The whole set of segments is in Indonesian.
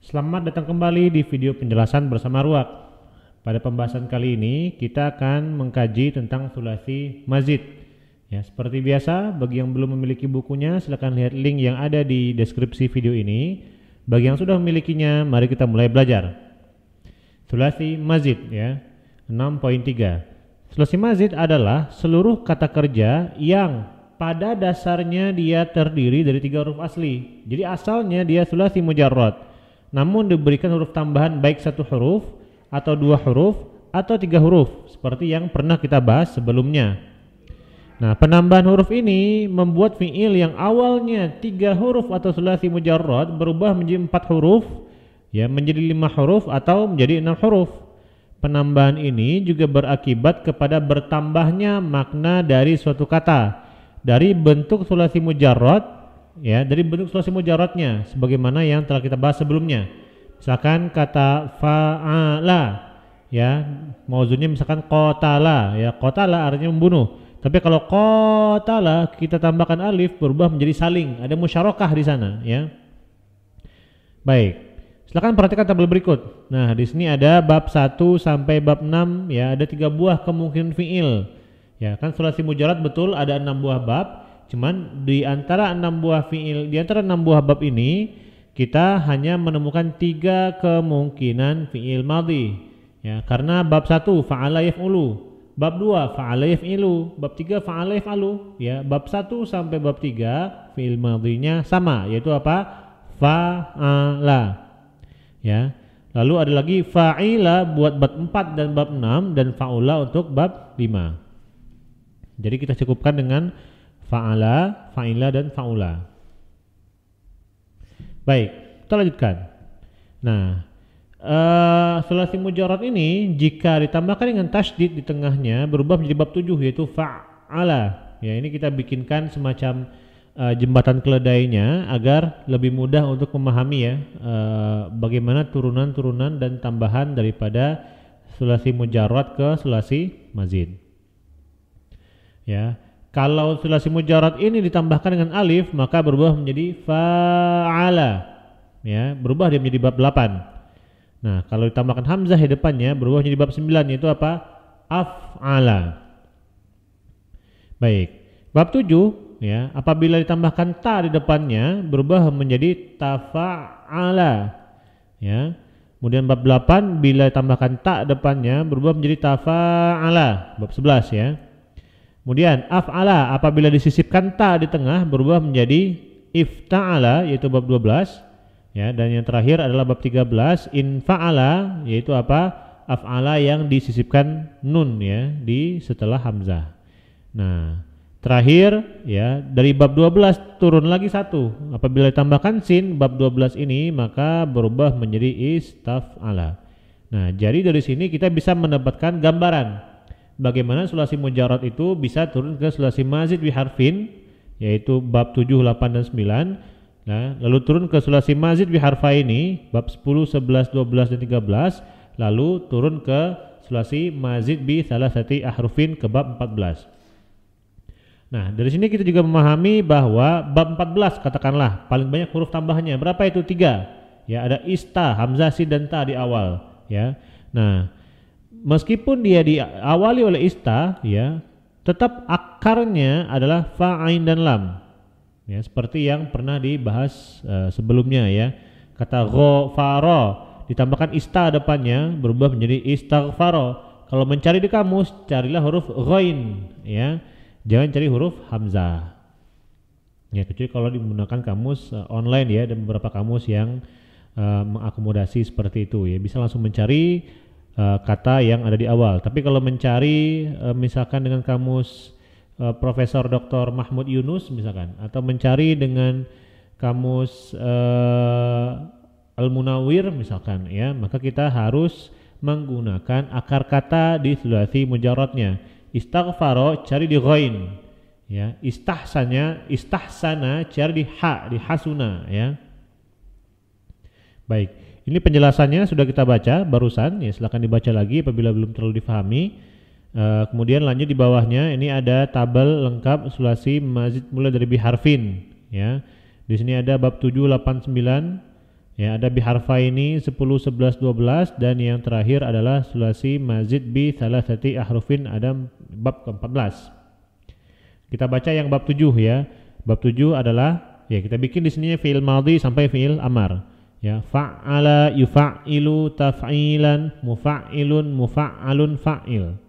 Selamat datang kembali di video penjelasan bersama Ruak. Pada pembahasan kali ini kita akan mengkaji tentang sulasi mazid. Ya, seperti biasa, bagi yang belum memiliki bukunya silakan lihat link yang ada di deskripsi video ini. Bagi yang sudah memilikinya, mari kita mulai belajar. Sulasi mazid ya. 6.3. Sulasi mazid adalah seluruh kata kerja yang pada dasarnya dia terdiri dari 3 huruf asli. Jadi asalnya dia sulasi mujarrad, namun diberikan huruf tambahan baik 1 huruf atau 2 huruf atau 3 huruf seperti yang pernah kita bahas sebelumnya. Nah, penambahan huruf ini membuat fi'il yang awalnya 3 huruf atau sulasi mujarrad berubah menjadi 4 huruf, ya, menjadi 5 huruf atau menjadi 6 huruf. Penambahan ini juga berakibat kepada bertambahnya makna dari suatu kata dari bentuk sulasi mujarrad, ya, dari bentuk sulasi mujarradnya sebagaimana yang telah kita bahas sebelumnya. Misalkan kata fa'ala, ya, mauzunnya misalkan qatala, ya, qatala artinya membunuh. Tapi kalau qatala kita tambahkan alif berubah menjadi saling, ada musyarakah di sana, ya. Baik. Silakan perhatikan tabel berikut. Nah, di sini ada bab 1 sampai bab 6, ya, ada 3 buah kemungkinan fi'il. Ya, kan sulasi mujarrad betul ada 6 buah bab. Cuman di antara 6 buah fi'il, di antara 6 buah bab ini kita hanya menemukan 3 kemungkinan fi'il madhi. Ya, karena bab 1 fa'ala yaf'ulu, bab 2 fa'ala yaf'ilu, bab 3 fa'ala yaf'alu, ya. Bab 1 sampai bab 3 fi'il madhinya sama, yaitu apa? Fa'ala. Ya. Lalu ada lagi fa'ila buat bab 4 dan bab 6 dan fa'ula untuk bab 5. Jadi kita cukupkan dengan fa'ala, fa'ila dan fa'ula. Baik, kita lanjutkan. Nah, sulasi mujarrad ini jika ditambahkan dengan tasydid di tengahnya berubah menjadi bab 7 yaitu fa'ala. Ya, ini kita bikinkan semacam jembatan keledainya agar lebih mudah untuk memahami, ya, bagaimana turunan-turunan dan tambahan daripada sulasi mujarrad ke sulasi mazid. Ya, kalau sulasi mujarrad ini ditambahkan dengan alif maka berubah menjadi fa'ala, ya, berubah dia menjadi bab 8. Nah, kalau ditambahkan hamzah di depannya berubah menjadi bab 9 yaitu apa? Af'ala. Baik. Bab 7, ya, apabila ditambahkan ta di depannya berubah menjadi tafa'ala, ya. Kemudian bab 8 bila ditambahkan ta depannya berubah menjadi tafa'ala, bab 11, ya. Kemudian af'ala apabila disisipkan ta di tengah berubah menjadi ifta'ala yaitu bab 12, ya. Dan yang terakhir adalah bab 13 infa'ala yaitu apa? Af'ala yang disisipkan nun, ya, di setelah hamzah. Nah, terakhir, ya, dari bab 12 turun lagi 1. Apabila ditambahkan sin bab 12 ini maka berubah menjadi istaf'ala. Nah, jadi dari sini kita bisa mendapatkan gambaran bagaimana sulasi mujarrad itu bisa turun ke sulasi mazid bi harfin yaitu bab 7, 8 dan 9. Nah, lalu turun ke sulasi mazid bi harfaini bab 10, 11, 12 dan 13, lalu turun ke sulasi mazid bi salasati ahrufin ke bab 14. Nah, dari sini kita juga memahami bahwa bab 14 katakanlah paling banyak huruf tambahnya. Berapa itu? 3. Ya, ada ista, hamzah, sin dan ta di awal, ya. Nah, meskipun dia diawali oleh ista, ya, tetap akarnya adalah fa, ain dan lam. Ya, seperti yang pernah dibahas sebelumnya, ya. Kata ghafara ditambahkan ista depannya berubah menjadi istaghfara. Kalau mencari di kamus carilah huruf ghain, ya. Jangan cari huruf hamzah. Ya, kecuali kalau digunakan kamus online, ya, dan beberapa kamus yang mengakomodasi seperti itu, ya, bisa langsung mencari kata yang ada di awal. Tapi kalau mencari misalkan dengan kamus Profesor Dr. Mahmud Yunus misalkan, atau mencari dengan kamus Al-Munawwir misalkan, ya, maka kita harus menggunakan akar kata di sulasi mujarradnya. Istaghfara cari di ghain, ya. Istahsana cari di ha, di hasuna, ya. Baik, ini penjelasannya sudah kita baca barusan, ya, silakan dibaca lagi apabila belum terlalu difahami. Kemudian lanjut di bawahnya ini ada tabel lengkap sulasi mazid mulai dari bi harfin, ya. Di sini ada bab 7, 8, 9, Ya, ada biharfaini 10, 11, 12 dan yang terakhir adalah sulasi mazid bi thalathati ahrufin, ada bab ke-14. Kita baca yang bab 7 ya. Bab 7 adalah ya kita bikin di sini fi'il madhi sampai fi'il amar. Ya, fa'ala yufa'ilu taf'ilan mufa'ilun mufa'alun fa'il.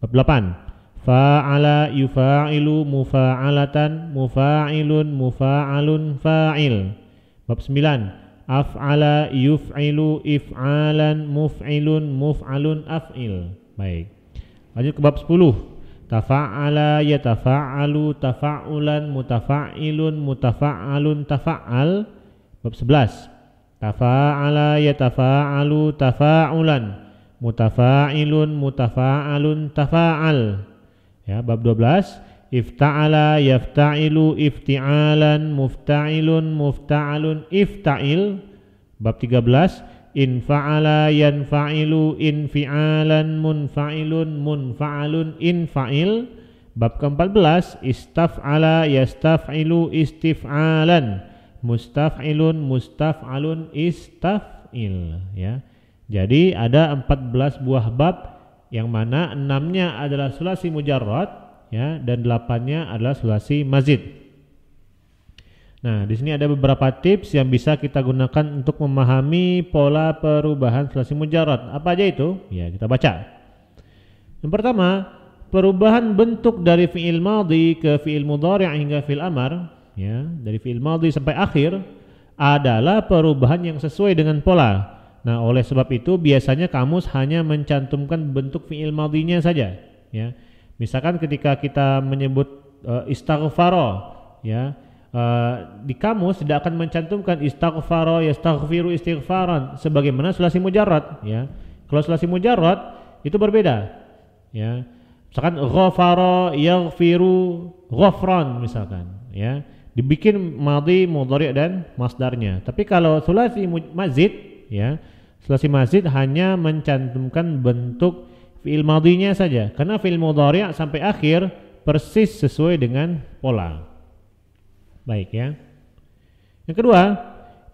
Bab 8. Fa'ala yufa'ilu mufa'alatan mufa'ilun mufa'alun fa'il. Bab 9. Af'ala yuf'ilu if'alan muf'ilun muf'alun af'il. Baik. Lanjut ke bab 10. Tafa'ala yatafa'alu tafa'ulan mutafa'ilun mutafa'alun tafa'al. Bab 11. Tafa'ala yatafa'alu tafa'ulan mutafa'ilun mutafa'alun tafa'al. Ya, bab 12. Ifta'ala yafta'ilu ifti'alan mufta'ilun mufta'alun ifta'il. Bab 13. Infa'ala yanfa'ilu infi'alan munfa'ilun munfa'alun infa'il. Bab ke-14. Istaf'ala yastaf'ilu istif'alan mustaf'ilun mustaf'alun istaf'il. Ya. Jadi ada 14 buah bab yang mana 6-nya adalah sulasi mujarrad ya, dan 8-nya adalah sulasi mazid. Nah, di sini ada beberapa tips yang bisa kita gunakan untuk memahami pola perubahan sulasi mujarrad. Apa aja itu? Ya, kita baca. Yang pertama, perubahan bentuk dari fi'il madhi ke fi'il mudhari' hingga fi'il amar, ya, dari fi'il madhi sampai akhir adalah perubahan yang sesuai dengan pola. Nah, oleh sebab itu biasanya kamus hanya mencantumkan bentuk fi'il madhinya saja, ya. Misalkan ketika kita menyebut istaghfara, ya, di kamus tidak akan mencantumkan istaghfara yastaghfiru istighfaran sebagaimana sulasi mujarrad, ya. Kalau sulasi mujarrad itu berbeda, ya. Misalkan ghafara yaghfiru ghafran misalkan, ya. Dibikin madhi, mudhari' dan masdarnya. Tapi kalau sulasi mazid, ya, sulasi mazid hanya mencantumkan bentuk fi'il madhinya saja, karena fi'il mudhari' sampai akhir persis sesuai dengan pola. Baik ya. Yang kedua,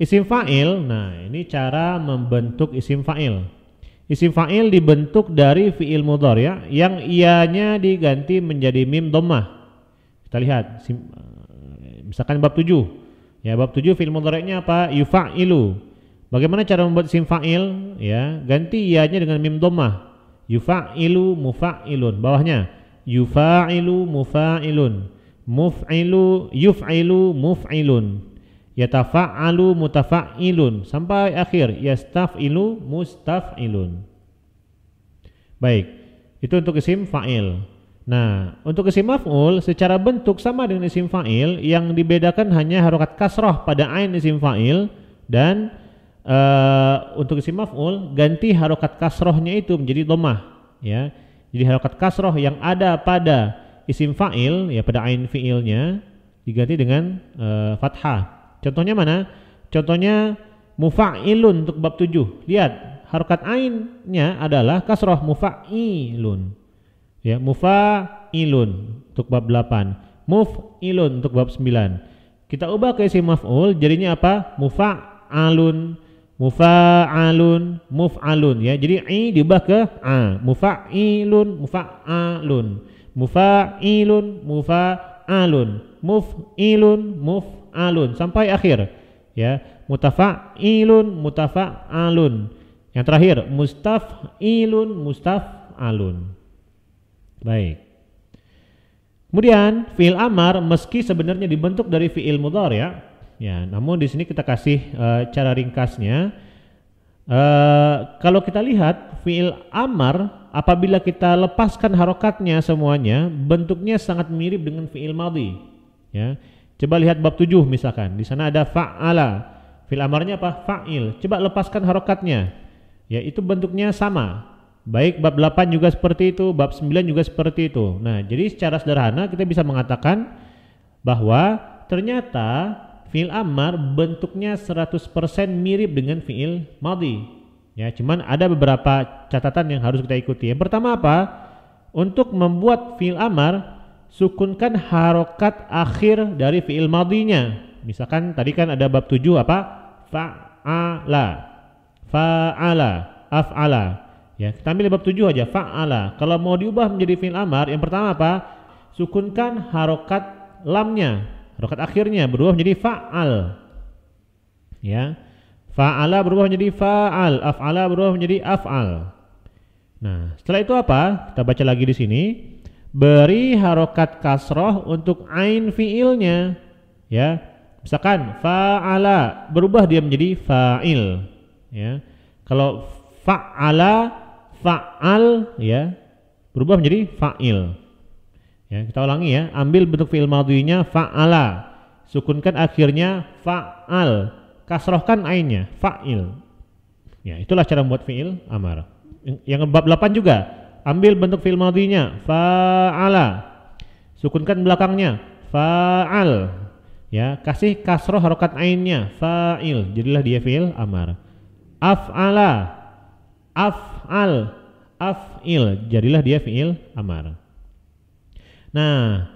isim fa'il. Nah, ini cara membentuk isim fa'il. Isim fa'il dibentuk dari fi'il mudhari' yang ianya diganti menjadi mim dhammah. Kita lihat misalkan bab 7. Ya, bab 7 fi'il mudhari'nya apa? Yufa'ilu. Bagaimana cara membuat isim fa'il? Ya, ganti ianya dengan mim dhammah. Yufa'ilu mufa'ilun. Bawahnya yufa'ilu mufa'ilun, muf'ilu yuf'ilu muf'ilun, yatafa'alu mutafa'ilun, sampai akhir yastaf'ilu mustaf'ilun. Baik, itu untuk isim fa'il. Nah, untuk isim maf'ul secara bentuk sama dengan isim fa'il, yang dibedakan hanya harokat kasrah pada ain isim fa'il, dan untuk isim maf'ul ganti harokat kasrohnya itu menjadi dhammah, ya. Jadi harokat kasroh yang ada pada isim fa'il, ya, pada ain fi'ilnya diganti dengan fathah. Contohnya mana? Contohnya mufa'ilun untuk bab 7. Lihat, harokat ainnya adalah kasroh, mufa'ilun. Ya, mufa'ilun untuk bab 8, muf'ilun untuk bab 9. Kita ubah ke isim maf'ul, jadinya apa? Mufa'alun, mufa'alun, muf'alun, ya. Jadi i diubah ke a, mufa'ilun, mufa'alun, mufa'ilun, mufa'alun, muf'ilun, muf'alun, sampai akhir, ya. Mutafa'ilun, mutafa'alun. Yang terakhir mustaf'ilun, mustaf'alun. Baik. Kemudian fi'il amar meski sebenarnya dibentuk dari fi'il mudhari', ya, namun di sini kita kasih cara ringkasnya. Kalau kita lihat fi'il amar, apabila kita lepaskan harokatnya semuanya, bentuknya sangat mirip dengan fi'il madhi. Ya, coba lihat bab 7 misalkan, di sana ada fa'ala, fi'il amarnya apa? Fa'il. Coba lepaskan harokatnya, ya, itu bentuknya sama. Baik bab 8 juga seperti itu, bab 9 juga seperti itu. Nah, jadi secara sederhana kita bisa mengatakan bahwa ternyata fi'il amar bentuknya 100% mirip dengan fi'il madhi. Ya, cuman ada beberapa catatan yang harus kita ikuti. Yang pertama apa? Untuk membuat fi'il amar, sukunkan harokat akhir dari fi'il madhinya. Misalkan tadi kan ada bab 7 apa? fa'ala, fa'ala, af'ala. Ya, kita ambil bab 7 aja, fa'ala. Kalau mau diubah menjadi fi'il amar, yang pertama apa? Sukunkan harokat lamnya, harokat akhirnya berubah menjadi fa'al. Ya. Fa'ala berubah menjadi fa'al, af'ala berubah menjadi af'al. Nah, setelah itu apa? Kita baca lagi di sini. Beri harokat kasroh untuk ain fi'ilnya. Ya. Misalkan fa'ala berubah dia menjadi fa'il. Ya. Kalau fa'ala, fa'al, ya, berubah menjadi fa'il. Ya, kita ulangi ya. Ambil bentuk fi'il madhinya fa'ala. Sukunkan akhirnya fa'al. Kasrohkan ainnya, fa'il. Ya, itulah cara membuat fi'il amar. Yang bab 8 juga, ambil bentuk fi'il madhinya fa'ala. Sukunkan belakangnya, fa'al. Ya, kasih kasroh harokat ainnya, fa'il. Jadilah dia fi'il amar. Af'ala, af'al, af'il. Jadilah dia fi'il amar. Nah,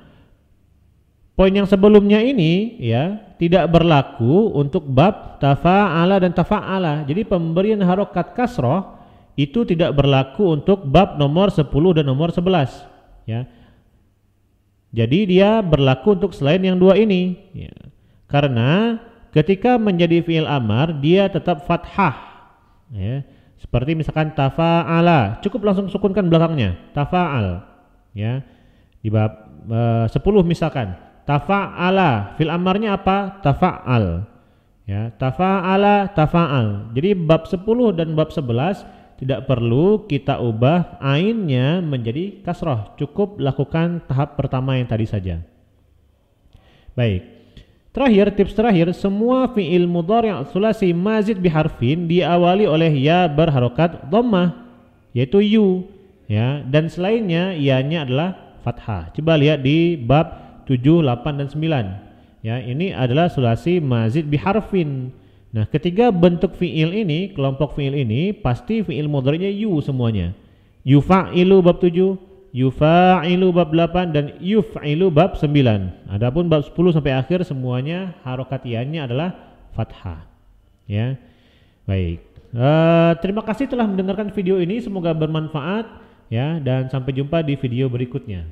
poin yang sebelumnya ini ya tidak berlaku untuk bab tafa'ala dan tafa'ala. Jadi pemberian harokat kasroh itu tidak berlaku untuk bab nomor 10 dan nomor 11 ya. Jadi dia berlaku untuk selain yang dua ini ya. Karena ketika menjadi fi'il amar dia tetap fathah ya. Seperti misalkan tafa'ala, cukup langsung sukunkan belakangnya, tafa'al ya. Di bab 10 misalkan tafa'ala, fil amarnya apa? Tafa'al. Ya, tafa'ala, tafa'al. Jadi bab 10 dan bab 11 tidak perlu kita ubah ainnya menjadi kasroh. Cukup lakukan tahap pertama yang tadi saja. Baik. Terakhir, tips terakhir, semua fi'il mudhari' tsulasi mazid biharfin diawali oleh ya berharokat dhammah, yaitu yu. Ya, dan selainnya ya-nya adalah fathah. Coba lihat di bab 7, 8 dan 9. Ya, ini adalah sulasi mazid biharfin. Nah, ketiga bentuk fi'il ini, kelompok fi'il ini pasti fi'il mudhari'nya yu semuanya. Yufa'ilu bab 7, yufa'ilu bab 8 dan yuf'ilu bab 9. Adapun bab 10 sampai akhir semuanya harokat ya-nya adalah fathah. Ya. Baik. Terima kasih telah mendengarkan video ini, semoga bermanfaat ya, dan sampai jumpa di video berikutnya.